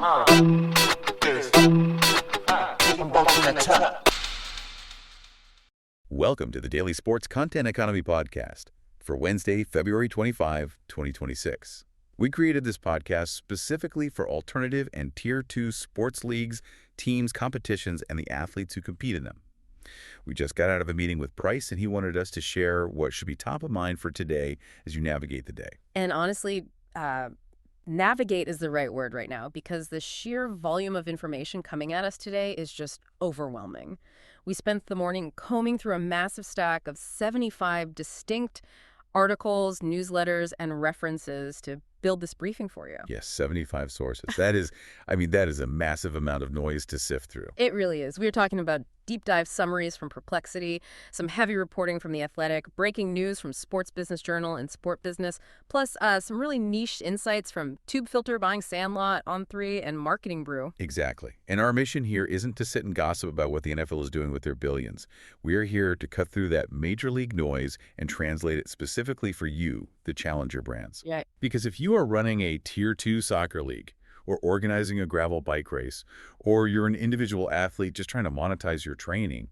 Welcome to the Daily Sports Content Economy Podcast for Wednesday, February 25, 2026. We created this podcast specifically for alternative and Tier 2 sports leagues, teams, competitions, and the athletes who compete in them. We just got out of a meeting with Price, and he wanted us to share what should be top of mind for today as you navigate the day. And honestly, navigate is the right word right now because the sheer volume of information coming at us today is just overwhelming. We spent the morning combing through a massive stack of 75 distinct articles, newsletters, and references to build this briefing for you. Yes, 75 sources. That is, that is a massive amount of noise to sift through. It really is. We were talking about deep dive summaries from Perplexity, some heavy reporting from The Athletic, breaking news from Sports Business Journal and Sport Business, plus some really niche insights from Tube Filter buying Sandlot, On3, and Marketing Brew. Exactly. And our mission here isn't to sit and gossip about what the NFL is doing with their billions. We're here to cut through that major league noise and translate it specifically for you, the challenger brands. Yeah. Because if you are running a Tier 2 soccer league, or organizing a gravel bike race, or you're an individual athlete just trying to monetize your training,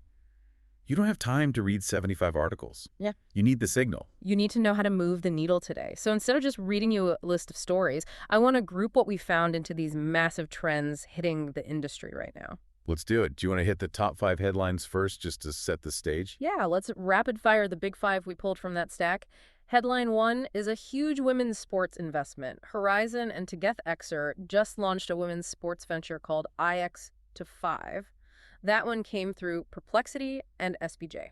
you don't have time to read 75 articles. Yeah. You need the signal. You need to know how to move the needle today. So instead of just reading you a list of stories, I want to group what we found into these massive trends hitting the industry right now. Let's do it. Do you want to hit the top 5 headlines first just to set the stage? Yeah, let's rapid fire the big 5 we pulled from that stack. Headline 1 is a huge women's sports investment. Horizon and TogetherXer just launched a women's sports venture called IX-5. That one came through Perplexity and SBJ.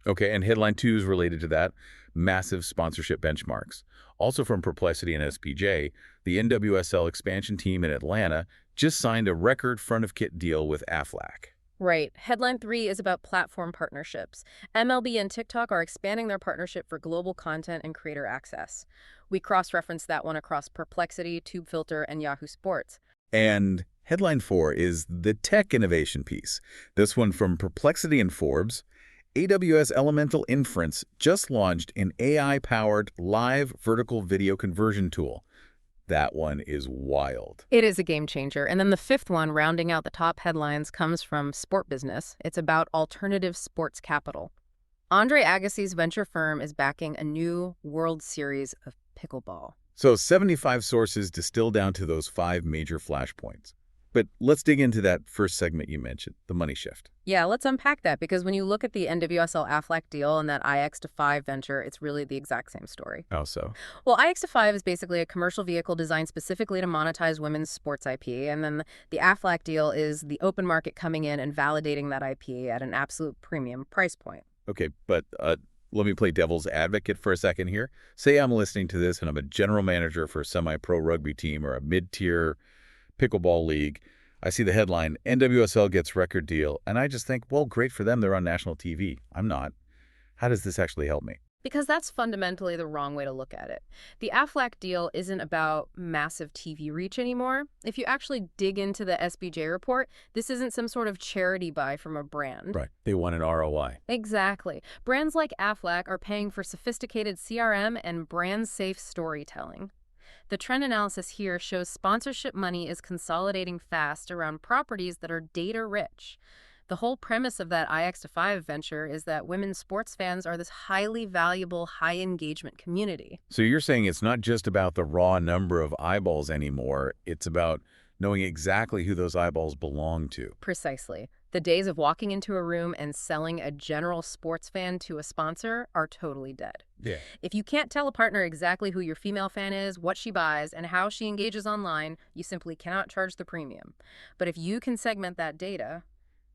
Okay, and headline 2 is related to that. Massive sponsorship benchmarks. Also from Perplexity and SBJ, the NWSL expansion team in Atlanta just signed a record front-of-kit deal with Aflac. Right. Headline 3 is about platform partnerships. MLB and TikTok are expanding their partnership for global content and creator access. We cross-referenced that one across Perplexity, Tube Filter, and Yahoo Sports. And headline 4 is the tech innovation piece. This one from Perplexity and Forbes. AWS Elemental Inference just launched an AI-powered live vertical video conversion tool. That one is wild. It is a game changer. And then the 5th one, rounding out the top headlines, comes from Sport Business. It's about alternative sports capital. Andre Agassi's venture firm is backing a new World Series of Pickleball. So 75 sources distilled down to those 5 major flashpoints. But let's dig into that first segment you mentioned, the money shift. Yeah, let's unpack that, because when you look at the NWSL Aflac deal and that IX-5 venture, it's really the exact same story. How so? Well, IX-5 is basically a commercial vehicle designed specifically to monetize women's sports IP, and then the Aflac deal is the open market coming in and validating that IP at an absolute premium price point. Okay, but let me play devil's advocate for a second here. Say I'm listening to this and I'm a general manager for a semi-pro rugby team or a mid-tier pickleball league. I see the headline, NWSL gets record deal, and I just think, well, great for them, they're on national TV. I'm not. How does this actually help me? Because that's fundamentally the wrong way to look at it. The Aflac deal isn't about massive TV reach anymore. If you actually dig into the SBJ report, this isn't some sort of charity buy from a brand. Right. They want an ROI. Exactly. Brands like Aflac are paying for sophisticated CRM and brand-safe storytelling. The trend analysis here shows sponsorship money is consolidating fast around properties that are data-rich. The whole premise of that IX-5 venture is that women's sports fans are this highly valuable, high-engagement community. So you're saying it's not just about the raw number of eyeballs anymore. It's about knowing exactly who those eyeballs belong to. Precisely. The days of walking into a room and selling a general sports fan to a sponsor are totally dead. Yeah. If you can't tell a partner exactly who your female fan is, what she buys, and how she engages online, you simply cannot charge the premium. But if you can segment that data,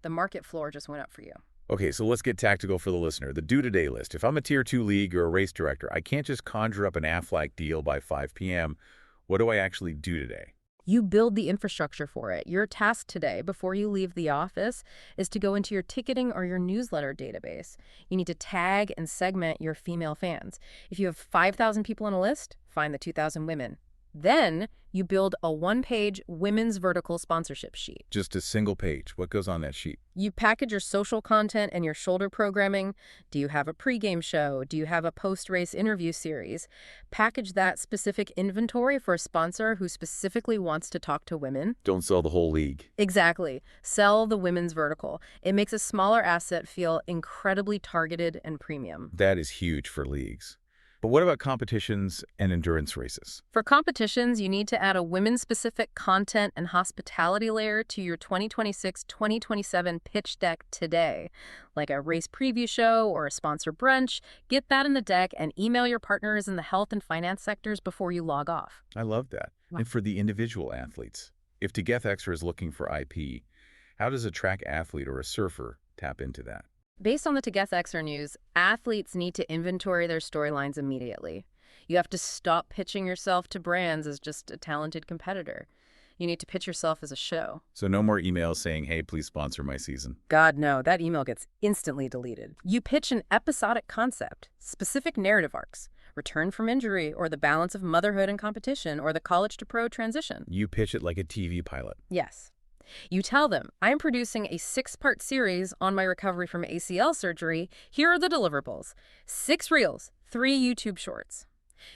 the market floor just went up for you. Okay, so let's get tactical for the listener. The do-today list. If I'm a Tier 2 league or a race director, I can't just conjure up an Aflac deal by 5 p.m. What do I actually do today? You build the infrastructure for it. Your task today, before you leave the office, is to go into your ticketing or your newsletter database. You need to tag and segment your female fans. If you have 5,000 people on a list, find the 2,000 women. Then You build a one-page women's vertical sponsorship sheet. Just a single page. What goes on that sheet? You package your social content and your shoulder programming. Do you have a pregame show? Do you have a post-race interview series? Package that specific inventory for a sponsor who specifically wants to talk to women. Don't sell the whole league. Exactly. Sell the women's vertical. It makes a smaller asset feel incredibly targeted and premium. That is huge for leagues. But what about competitions and endurance races? For competitions, you need to add a women-specific content and hospitality layer to your 2026-2027 pitch deck today, like a race preview show or a sponsor brunch. Get that in the deck and email your partners in the health and finance sectors before you log off. I love that. Wow. And for the individual athletes, if TogetHexer is looking for IP, how does a track athlete or a surfer tap into that? Based on the TogetHexer news, athletes need to inventory their storylines immediately. You have to stop pitching yourself to brands as just a talented competitor. You need to pitch yourself as a show. So no more emails saying, hey, please sponsor my season. God, no. That email gets instantly deleted. You pitch an episodic concept, specific narrative arcs, return from injury, or the balance of motherhood and competition, or the college to pro transition. You pitch it like a TV pilot. Yes. You tell them, I'm producing a 6-part series on my recovery from ACL surgery. Here are the deliverables. 6 reels, 3 YouTube shorts.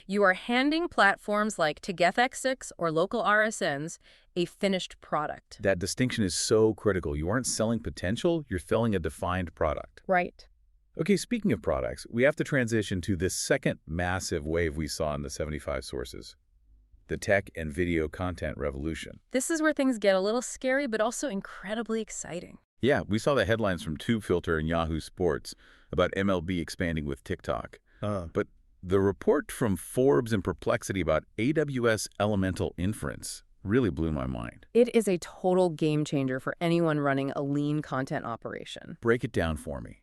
You are handing platforms like TogetHexer or local RSNs a finished product. That distinction is so critical. You aren't selling potential, you're selling a defined product. Right. Okay, speaking of products, we have to transition to this second massive wave we saw in the 75 sources. The tech and video content revolution. This is where things get a little scary, but also incredibly exciting. Yeah, we saw the headlines from TubeFilter and Yahoo Sports about MLB expanding with TikTok. But the report from Forbes and Perplexity about AWS elemental inference really blew my mind. It is a total game changer for anyone running a lean content operation. Break it down for me.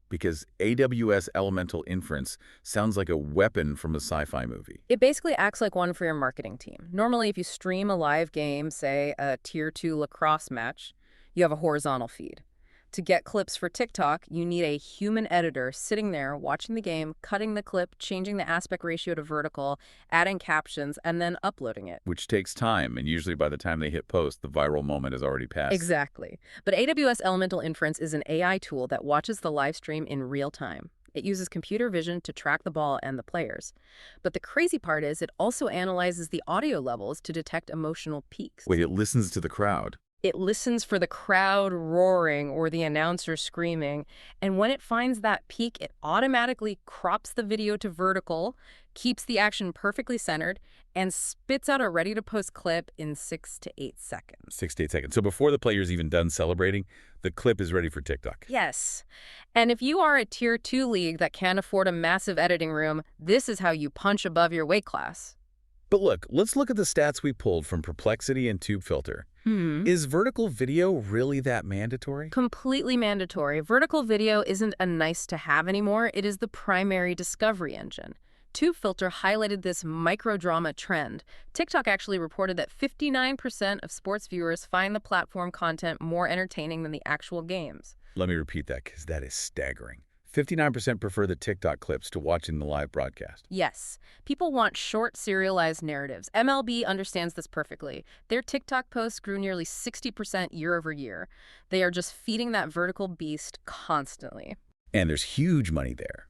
Because AWS elemental inference sounds like a weapon from a sci-fi movie. It basically acts like one for your marketing team. Normally, if you stream a live game, say a Tier 2 lacrosse match, you have a horizontal feed. To get clips for TikTok, you need a human editor sitting there watching the game, cutting the clip, changing the aspect ratio to vertical, adding captions, and then uploading it. Which takes time, and usually by the time they hit post, the viral moment has already passed. Exactly. But AWS Elemental Inference is an AI tool that watches the live stream in real time. It uses computer vision to track the ball and the players. But the crazy part is it also analyzes the audio levels to detect emotional peaks. Wait, it listens to the crowd. It listens for the crowd roaring or the announcer screaming, and when it finds that peak, it automatically crops the video to vertical, keeps the action perfectly centered, and spits out a ready-to-post clip in 6 to 8 seconds. 6 to 8 seconds. So before the player's even done celebrating, the clip is ready for TikTok. Yes. And if you are a Tier 2 league that can't afford a massive editing room, this is how you punch above your weight class. But look, let's look at the stats we pulled from Perplexity and TubeFilter. Is vertical video really that mandatory? Completely mandatory. Vertical video isn't a nice-to-have anymore. It is the primary discovery engine. TubeFilter highlighted this microdrama trend. TikTok actually reported that 59% of sports viewers find the platform content more entertaining than the actual games. Let me repeat that because that is staggering. 59% prefer the TikTok clips to watching the live broadcast. Yes. People want short, serialized narratives. MLB understands this perfectly. Their TikTok posts grew nearly 60% year over year. They are just feeding that vertical beast constantly. And there's huge money there.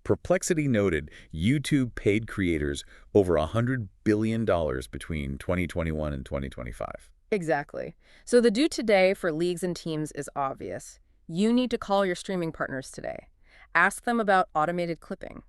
Perplexity noted YouTube paid creators over $100 billion between 2021 and 2025. Exactly. So the do today for leagues and teams is obvious. You need to call your streaming partners today. Ask them about automated clipping.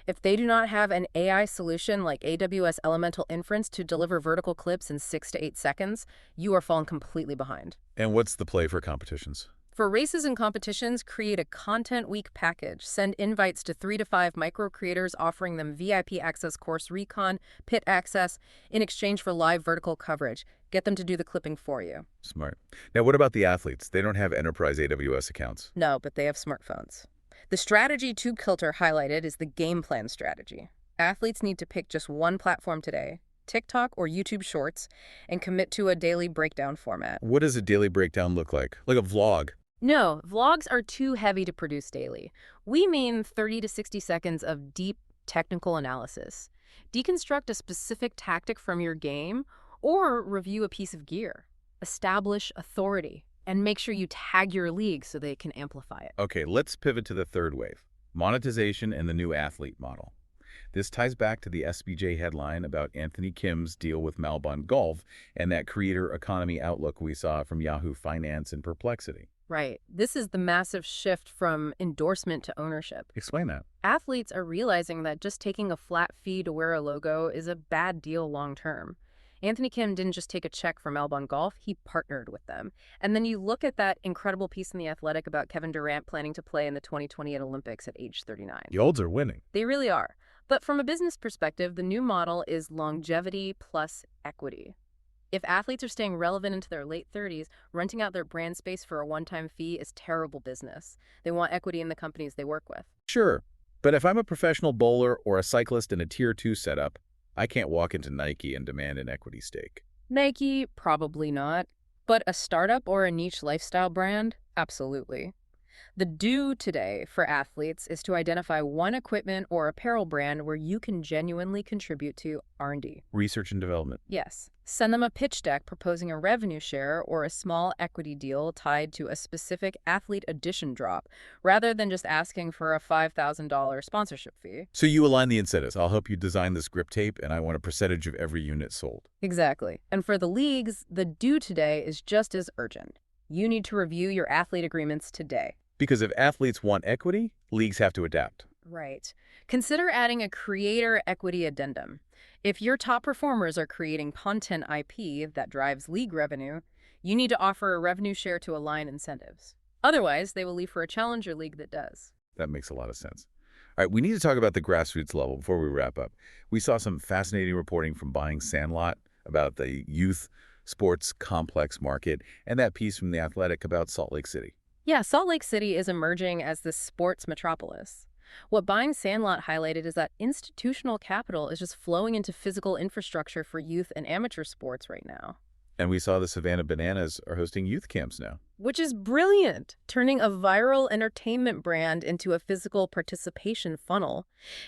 If they do not have an AI solution like AWS Elemental Inference to deliver vertical clips in 6 to 8 seconds, you are falling completely behind. And what's the play for competitions? For races and competitions, create a Content Week package. Send invites to 3 to 5 micro creators offering them VIP access course recon, pit access, in exchange for live vertical coverage. Get them to do the clipping for you. Smart. Now, what about the athletes? They don't have enterprise AWS accounts. No, but they have smartphones. The strategy TubeFilter highlighted is the game plan strategy. Athletes need to pick just one platform today, TikTok or YouTube Shorts, and commit to a daily breakdown format. What does a daily breakdown look like? Like a vlog? No, vlogs are too heavy to produce daily. We mean 30 to 60 seconds of deep technical analysis. Deconstruct a specific tactic from your game or review a piece of gear. Establish authority and make sure you tag your league so they can amplify it. Okay, let's pivot to the third wave, monetization and the new athlete model. This ties back to the SBJ headline about Anthony Kim's deal with Malbon Golf and that creator economy outlook we saw from Yahoo Finance and Perplexity. Right. This is the massive shift from endorsement to ownership. Explain that. Athletes are realizing that just taking a flat fee to wear a logo is a bad deal long term. Anthony Kim didn't just take a check from Malbon Golf, he partnered with them. And then you look at that incredible piece in The Athletic about Kevin Durant planning to play in the 2028 Olympics at age 39. The olds are winning. They really are. But from a business perspective, the new model is longevity plus equity. If athletes are staying relevant into their late 30s, renting out their brand space for a one-time fee is terrible business. They want equity in the companies they work with. Sure, but if I'm a professional bowler or a cyclist in a Tier 2 setup, I can't walk into Nike and demand an equity stake. Nike, probably not. But a startup or a niche lifestyle brand? Absolutely. The do today for athletes is to identify one equipment or apparel brand where you can genuinely contribute to R&D. Research and development. Yes. Send them a pitch deck proposing a revenue share or a small equity deal tied to a specific athlete edition drop, rather than just asking for a $5,000 sponsorship fee. So you align the incentives. I'll help you design the script tape, and I want a percentage of every unit sold. Exactly. And for the leagues, the do today is just as urgent. You need to review your athlete agreements today. Because if athletes want equity, leagues have to adapt. Right. Consider adding a creator equity addendum. If your top performers are creating content IP that drives league revenue, you need to offer a revenue share to align incentives. Otherwise, they will leave for a challenger league that does. That makes a lot of sense. All right, we need to talk about the grassroots level before we wrap up. We saw some fascinating reporting from Buying Sandlot about the youth sports complex market and that piece from The Athletic about Salt Lake City. Yeah, Salt Lake City is emerging as the sports metropolis. What Buying Sandlot highlighted is that institutional capital is just flowing into physical infrastructure for youth and amateur sports right now. And we saw the Savannah Bananas are hosting youth camps now. Which is brilliant, turning a viral entertainment brand into a physical participation funnel.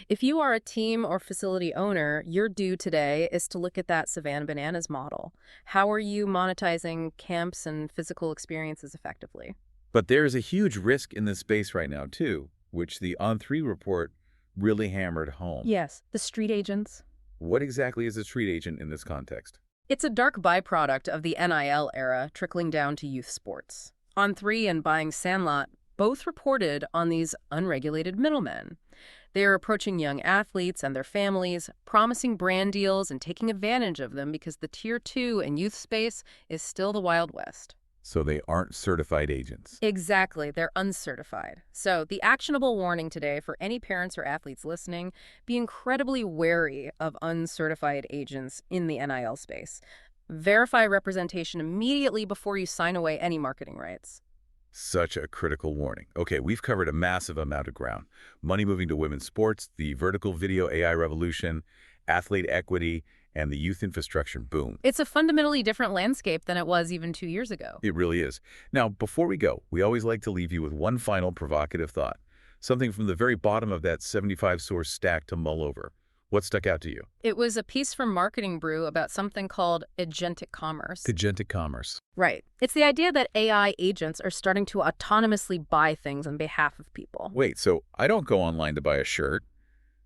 If you are a team or facility owner, your due today is to look at that Savannah Bananas model. How are you monetizing camps and physical experiences effectively? But there's a huge risk in this space right now, too, which the On3 report really hammered home. Yes, the street agents. What exactly is a street agent in this context? It's a dark byproduct of the NIL era trickling down to youth sports. On3 and Buying Sandlot both reported on these unregulated middlemen. They are approaching young athletes and their families, promising brand deals and taking advantage of them because the Tier 2 and youth space is still the Wild West. So they aren't certified agents. Exactly, they're uncertified. So the actionable warning today for any parents or athletes listening, be incredibly wary of uncertified agents in the NIL space. Verify representation immediately before you sign away any marketing rights. Such a critical warning. Okay, we've covered a massive amount of ground. Money moving to women's sports, the vertical video AI revolution, athlete equity, and the youth infrastructure boom. It's a fundamentally different landscape than it was even 2 years ago. It really is. Now, before we go, we always like to leave you with one final provocative thought. Something from the very bottom of that 75-source stack to mull over. What stuck out to you? It was a piece from Marketing Brew about something called agentic commerce. Agentic commerce. Right. It's the idea that AI agents are starting to autonomously buy things on behalf of people. Wait, so I don't go online to buy a shirt.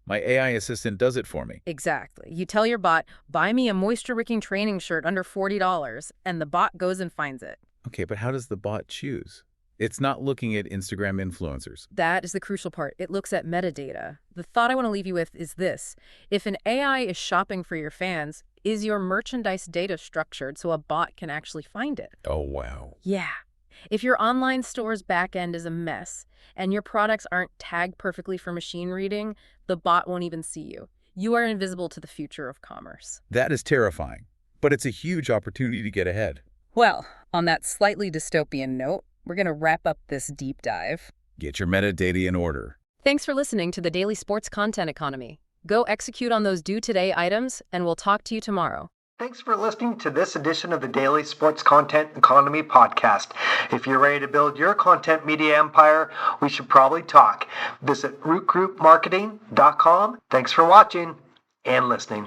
My AI assistant does it for me. Exactly. You tell your bot, buy me a moisture-wicking training shirt under $40, and the bot goes and finds it. Okay, but how does the bot choose? It's not looking at Instagram influencers. That is the crucial part. It looks at metadata. The thought I want to leave you with is this. If an AI is shopping for your fans, is your merchandise data structured so a bot can actually find it? Oh, wow. Yeah. If your online store's backend is a mess and your products aren't tagged perfectly for machine reading, the bot won't even see you. You are invisible to the future of commerce. That is terrifying, but it's a huge opportunity to get ahead. Well, on that slightly dystopian note, we're going to wrap up this deep dive. Get your metadata in order. Thanks for listening to the Daily Sports Content Economy. Go execute on those due today items, and we'll talk to you tomorrow. Thanks for listening to this edition of the Daily Sports Content Economy podcast. If you're ready to build your content media empire, we should probably talk. Visit rootgroupmarketing.com. Thanks for watching. and listening.